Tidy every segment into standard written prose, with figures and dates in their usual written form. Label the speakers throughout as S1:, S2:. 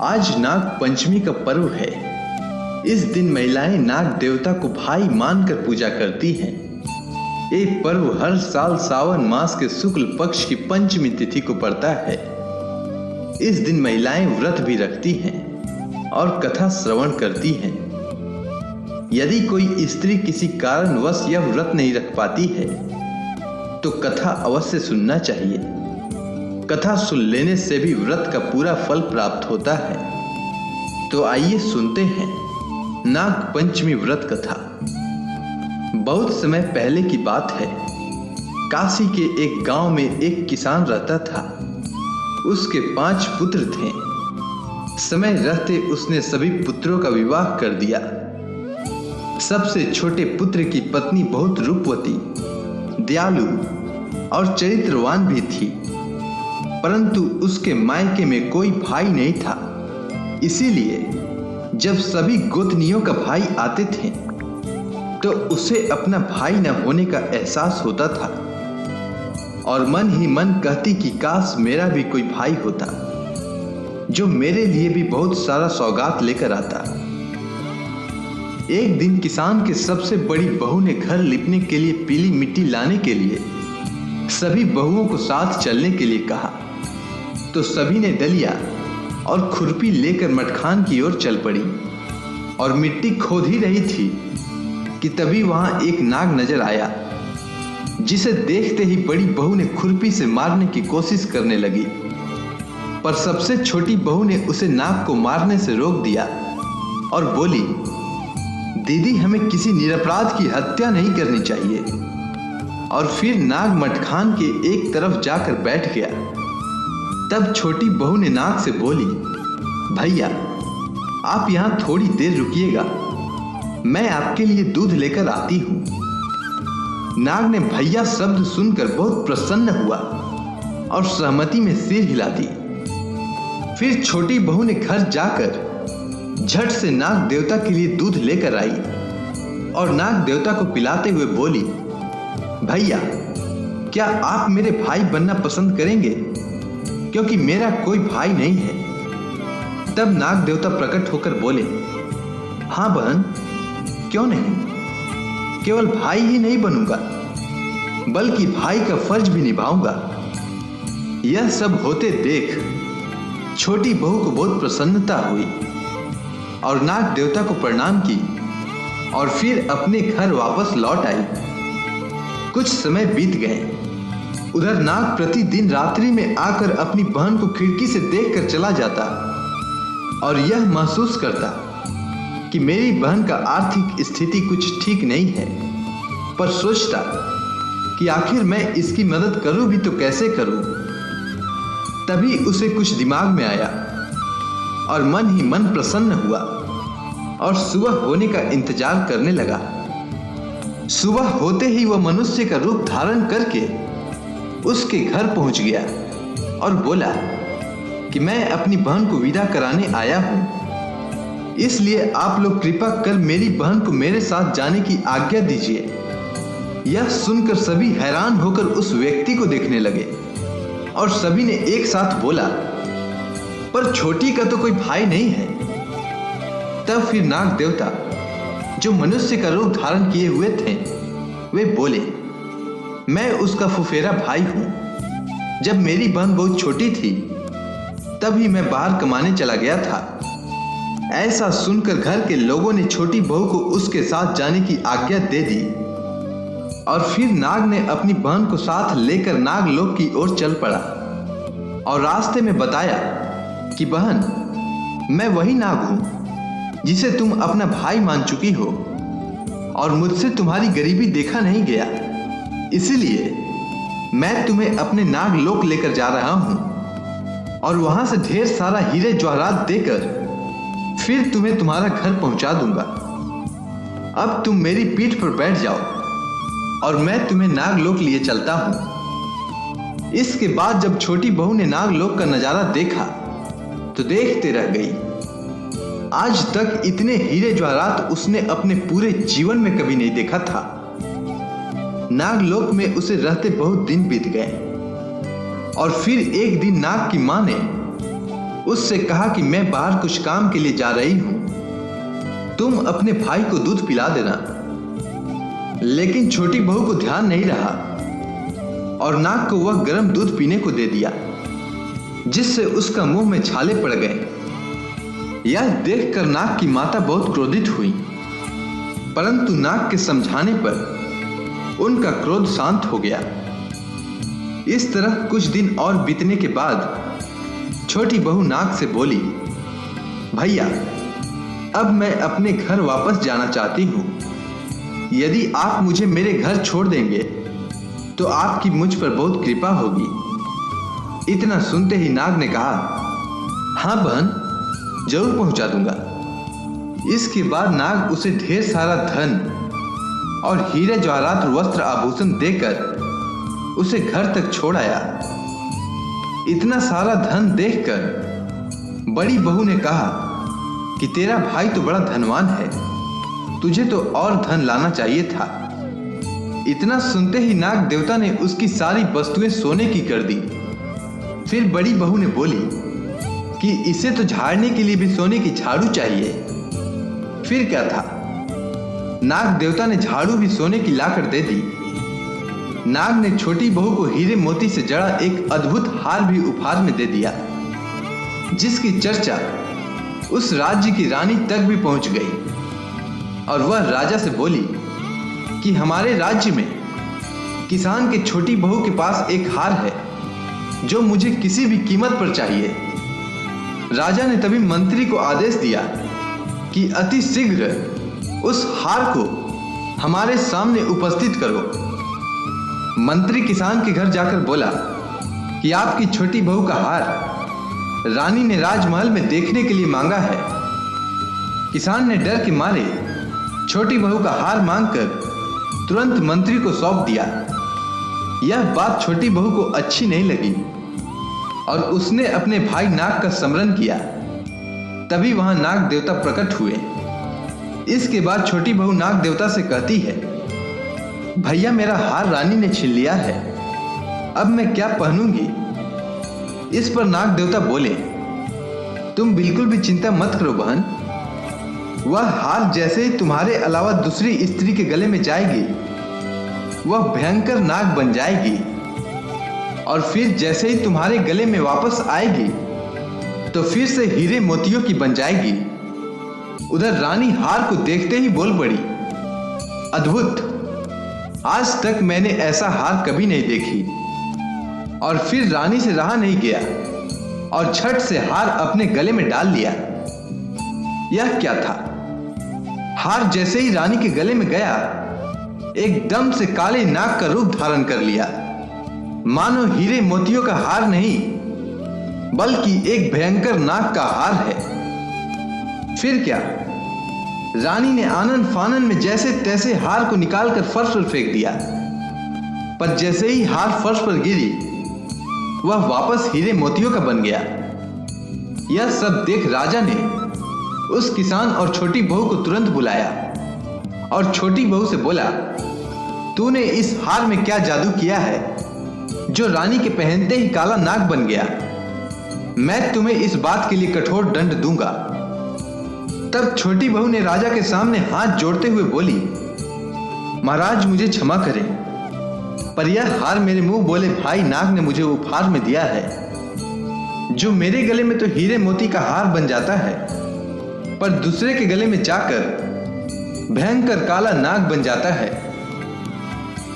S1: आज नाग पंचमी का पर्व है। इस दिन महिलाएं नाग देवता को भाई मानकर पूजा करती हैं। ये पर्व हर साल सावन मास के शुक्ल पक्ष की पंचमी तिथि को पड़ता है। इस दिन महिलाएं व्रत भी रखती हैं और कथा श्रवण करती हैं। यदि कोई स्त्री किसी कारणवश यह व्रत नहीं रख पाती है तो कथा अवश्य सुनना चाहिए। कथा सुन लेने से भी व्रत का पूरा फल प्राप्त होता है। तो आइए सुनते हैं नाग पंचमी व्रत कथा। बहुत समय पहले की बात है। काशी के एक गांव में एक किसान रहता था। उसके 5 पुत्र थे। समय रहते उसने सभी पुत्रों का विवाह कर दिया। सबसे छोटे पुत्र की पत्नी बहुत रूपवती, दयालु और चरित्रवान भी थी, परंतु उसके मायके में कोई भाई नहीं था। इसीलिए जब सभी गोतनियों का भाई आते थे तो उसे अपना भाई न होने का एहसास होता था और मन ही मन कहती कि काश मेरा भी कोई भाई होता जो मेरे लिए भी बहुत सारा सौगात लेकर आता। एक दिन किसान के सबसे बड़ी बहू ने घर लिपने के लिए पीली मिट्टी लाने के लिए सभी बहुओं को साथ चलने के लिए कहा। तो सभी ने डलिया और खुरपी लेकर मटखान की ओर चल पड़ी और मिट्टी खोद ही रही थी कि तभी वहां एक नाग नजर आया, जिसे देखते ही बड़ी बहू ने खुरपी से मारने की कोशिश करने लगी। पर सबसे छोटी बहू ने उसे नाग को मारने से रोक दिया और बोली, दीदी, हमें किसी निरपराध की हत्या नहीं करनी चाहिए। और फिर नाग मटखान के एक तरफ जाकर बैठ गया। तब छोटी बहू ने नाग से बोली, भैया, आप यहां थोड़ी देर रुकिएगा, मैं आपके लिए दूध लेकर आती हूं। नाग ने भैया शब्द सुनकर बहुत प्रसन्न हुआ और सहमति में सिर हिला दी। फिर छोटी बहू ने घर जाकर झट से नाग देवता के लिए दूध लेकर आई और नाग देवता को पिलाते हुए बोली, भैया, क्या आप मेरे भाई बनना पसंद करेंगे, क्योंकि मेरा कोई भाई नहीं है। तब नाग देवता प्रकट होकर बोले, हाँ बहन, क्यों नहीं, केवल भाई ही नहीं बनूंगा बल्कि भाई का फर्ज भी निभाऊंगा। यह सब होते देख छोटी बहू को बहुत प्रसन्नता हुई और नाग देवता को प्रणाम की और फिर अपने घर वापस लौट आई। कुछ समय बीत गए। उधर नाग प्रतिदिन रात्रि में आकर अपनी बहन को खिड़की से देखकर चला जाता और यह महसूस करता कि मेरी बहन का आर्थिक स्थिति कुछ ठीक नहीं है, पर सोचता कि आखिर मैं इसकी मदद करूं भी तो कैसे करूं। तभी उसे कुछ दिमाग में आया और मन ही मन प्रसन्न हुआ और सुबह होने का इंतजार करने लगा। सुबह होते ही वह मनुष्य का रूप धारण करके उसके घर पहुंच गया और बोला कि मैं अपनी बहन को विदा कराने आया हूं, इसलिए आप लोग कृपा कर मेरी बहन को मेरे साथ जाने की आज्ञा दीजिए। यह सुनकर सभी हैरान होकर उस व्यक्ति को देखने लगे और सभी ने एक साथ बोला, पर छोटी का तो कोई भाई नहीं है। तब फिर नाग देवता, जो मनुष्य का रूप धारण किए हुए थे, वे बोले, मैं उसका फुफेरा भाई हूं। जब मेरी बहन बहुत छोटी थी तभी मैं बाहर कमाने चला गया था। ऐसा सुनकर घर के लोगों ने छोटी बहू को उसके साथ जाने की आज्ञा दे दी और फिर नाग ने अपनी बहन को साथ लेकर नागलोक की ओर चल पड़ा और रास्ते में बताया कि बहन, मैं वही नाग हूं जिसे तुम अपना भाई मान चुकी हो और मुझसे तुम्हारी गरीबी देखा नहीं गया, इसलिए मैं तुम्हें अपने नागलोक लेकर जा रहा हूं और वहां से ढेर सारा हीरे जवाहरात देकर फिर तुम्हें तुम्हारा घर पहुंचा दूंगा। अब तुम मेरी पीठ पर बैठ जाओ और मैं तुम्हें नागलोक लिए चलता हूं। इसके बाद जब छोटी बहू ने नागलोक का नजारा देखा तो देखते रह गई। आज तक इतने हीरे जवाहरात उसने अपने पूरे जीवन में कभी नहीं देखा था। नागलोक में उसे रहते बहुत दिन बीत गए और फिर एक दिन नाग की मां ने उससे कहा कि मैं बाहर कुछ काम के लिए जा रही हूं, तुम अपने भाई को दूध पिला देना। लेकिन छोटी बहू को ध्यान नहीं रहा और नाग को वह गर्म दूध पीने को दे दिया, जिससे उसका मुंह में छाले पड़ गए। यह देखकर नाग की माता बहुत क्रोधित हुई, परंतु नाग के समझाने पर उनका क्रोध शांत हो गया। इस तरह कुछ दिन और बीतने के बाद छोटी बहू नाग से बोली, भैया, अब मैं अपने घर वापस जाना चाहती हूँ। यदि आप मुझे मेरे घर छोड़ देंगे तो आपकी मुझ पर बहुत कृपा होगी। इतना सुनते ही नाग ने कहा, हाँ बहन, जरूर पहुंचा दूंगा। इसके बाद नाग उसे ढेर सारा धन और हीरे जवाहरात वस्त्र आभूषण देकर उसे घर तक छोड़ आया। इतना सारा धन देखकर बड़ी बहू ने कहा कि तेरा भाई तो बड़ा धनवान है, तुझे तो और धन लाना चाहिए था। इतना सुनते ही नाग देवता ने उसकी सारी वस्तुएं सोने की कर दी। फिर बड़ी बहू ने बोली कि इसे तो झाड़ने के लिए भी सोने की झाड़ू चाहिए। फिर क्या था, नाग देवता ने झाड़ू भी सोने की लाकर दे दी। नाग ने छोटी बहू को हीरे मोती से जड़ा एक अद्भुत हार भी उपहार में दे दिया, जिसकी चर्चा उस राज्य की रानी तक भी पहुंच गई। और वह राजा से बोली कि हमारे राज्य में किसान के छोटी बहू के पास एक हार है जो मुझे किसी भी कीमत पर चाहिए। राजा ने तभी मंत्री को आदेश दिया कि अति शीघ्र उस हार को हमारे सामने उपस्थित करो। मंत्री किसान के घर जाकर बोला कि आपकी छोटी बहू का हार रानी ने राजमहल में देखने के लिए मांगा है। किसान ने डर के मारे छोटी बहू का हार मांगकर तुरंत मंत्री को सौंप दिया। यह बात छोटी बहू को अच्छी नहीं लगी और उसने अपने भाई नाग का स्मरण किया। तभी वहां नाग देवता प्रकट हुए। इसके बाद छोटी बहू नाग देवता से कहती है, भैया, मेरा हार रानी ने छीन लिया है, अब मैं क्या पहनूंगी। इस पर नाग देवता बोले, तुम बिल्कुल भी चिंता मत करो बहन, वह हार जैसे ही तुम्हारे अलावा दूसरी स्त्री के गले में जाएगी वह भयंकर नाग बन जाएगी, और फिर जैसे ही तुम्हारे गले में वापस आएगी तो फिर से हीरे मोतियों की बन जाएगी। उधर रानी हार को देखते ही बोल पड़ी, अद्भुत, आज तक मैंने ऐसा हार कभी नहीं देखी। और फिर रानी से रहा नहीं गया और झट से हार अपने गले में डाल लिया। यह क्या था, हार जैसे ही रानी के गले में गया एकदम से काले नाग का रूप धारण कर लिया, मानो हीरे मोतियों का हार नहीं बल्कि एक भयंकर नाग का हार है। फिर क्या, रानी ने आनन फानन में जैसे तैसे हार को निकालकर फर्श पर फेंक दिया, पर जैसे ही हार फर्श पर गिरी वह वापस हीरे मोतियों का बन गया। यह सब देख राजा ने उस किसान और छोटी बहू को तुरंत बुलाया और छोटी बहू से बोला, तूने इस हार में क्या जादू किया है जो रानी के पहनते ही काला नाग बन गया। मैं तुम्हें इस बात के लिए कठोर दंड दूंगा। तब छोटी बहू ने राजा के सामने हाथ जोड़ते हुए बोली, महाराज, मुझे क्षमा करें, पर यह हार मेरे मुंह बोले भाई नाग ने मुझे उपहार में दिया है, जो मेरे गले में तो हीरे मोती का हार बन जाता है, पर दूसरे के गले में जाकर भयंकर काला नाग बन जाता है।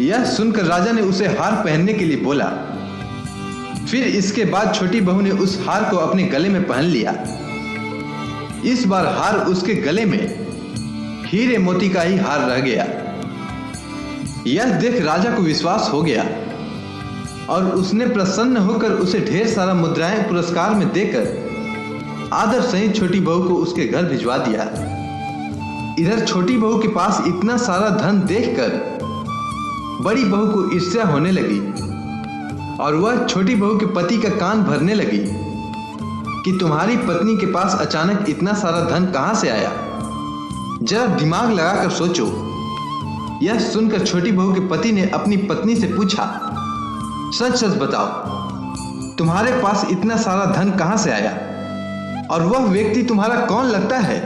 S1: यह सुनकर राजा ने उसे हार पहनने के लिए बोला। फिर इसके बाद छोटी बहू ने उस हार को अपने गले में पहन लिया। इस बार हार उसके गले में हीरे मोती का ही हार रह गया। यह देख राजा को विश्वास हो गया और उसने प्रसन्न होकर उसे ढेर सारा मुद्राएं पुरस्कार में देकर आदर सहित छोटी बहू को उसके घर भिजवा दिया। इधर छोटी बहू के पास इतना सारा धन देखकर बड़ी बहू को ईर्ष्या होने लगी और वह छोटी बहू के पति का कान भरने लगी कि तुम्हारी पत्नी के पास अचानक इतना सारा धन कहां से आया, जरा दिमाग लगाकर सोचो। यह सुनकर छोटी बहू के पति ने अपनी पत्नी से पूछा, सच सच बताओ, तुम्हारे पास इतना सारा धन कहां से आया? और वह व्यक्ति तुम्हारा कौन लगता है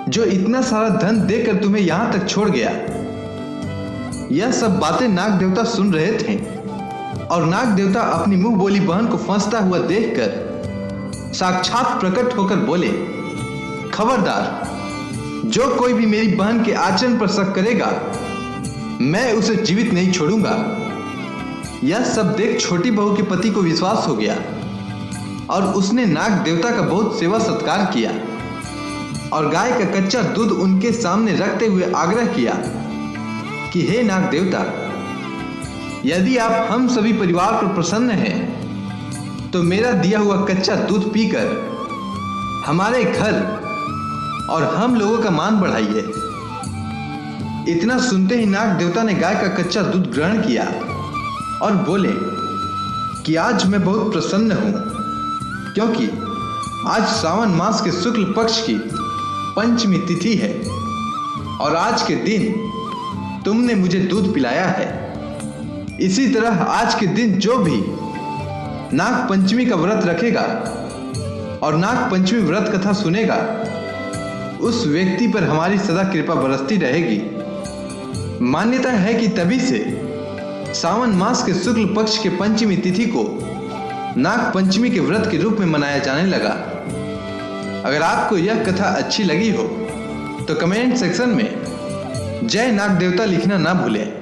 S1: जो इतना सारा धन देकर तुम्हें यहां तक छोड़ गया? यह सब बातें नाग देवता सुन रहे थे और नाग देवता अपनी मुंह बोली बहन को फंसता हुआ देखकर साक्षात प्रकट होकर बोले, खबरदार, जो कोई भी मेरी बहन के आचरण पर शक करेगा मैं उसे जीवित नहीं छोड़ूंगा। यह सब देख छोटी बहू के पति को विश्वास हो गया और उसने नाग देवता का बहुत सेवा सत्कार किया और गाय का कच्चा दूध उनके सामने रखते हुए आग्रह किया कि हे नाग देवता, यदि आप हम सभी परिवार पर प्रसन्न हैं तो मेरा दिया हुआ कच्चा दूध पीकर हमारे घर और हम लोगों का मान बढ़ाइए। इतना सुनते ही नाग देवता ने गाय का कच्चा दूध ग्रहण किया और बोले कि आज मैं बहुत प्रसन्न हूं, क्योंकि आज सावन मास के शुक्ल पक्ष की पंचमी तिथि है और आज के दिन तुमने मुझे दूध पिलाया है। इसी तरह आज के दिन जो भी नाग पंचमी का व्रत रखेगा और नाग पंचमी व्रत कथा सुनेगा उस व्यक्ति पर हमारी सदा कृपा बरसती रहेगी। मान्यता है कि तभी से सावन मास के शुक्ल पक्ष के पंचमी तिथि को नाग पंचमी के व्रत के रूप में मनाया जाने लगा। अगर आपको यह कथा अच्छी लगी हो तो कमेंट सेक्शन में जय नाग देवता लिखना ना भूलें।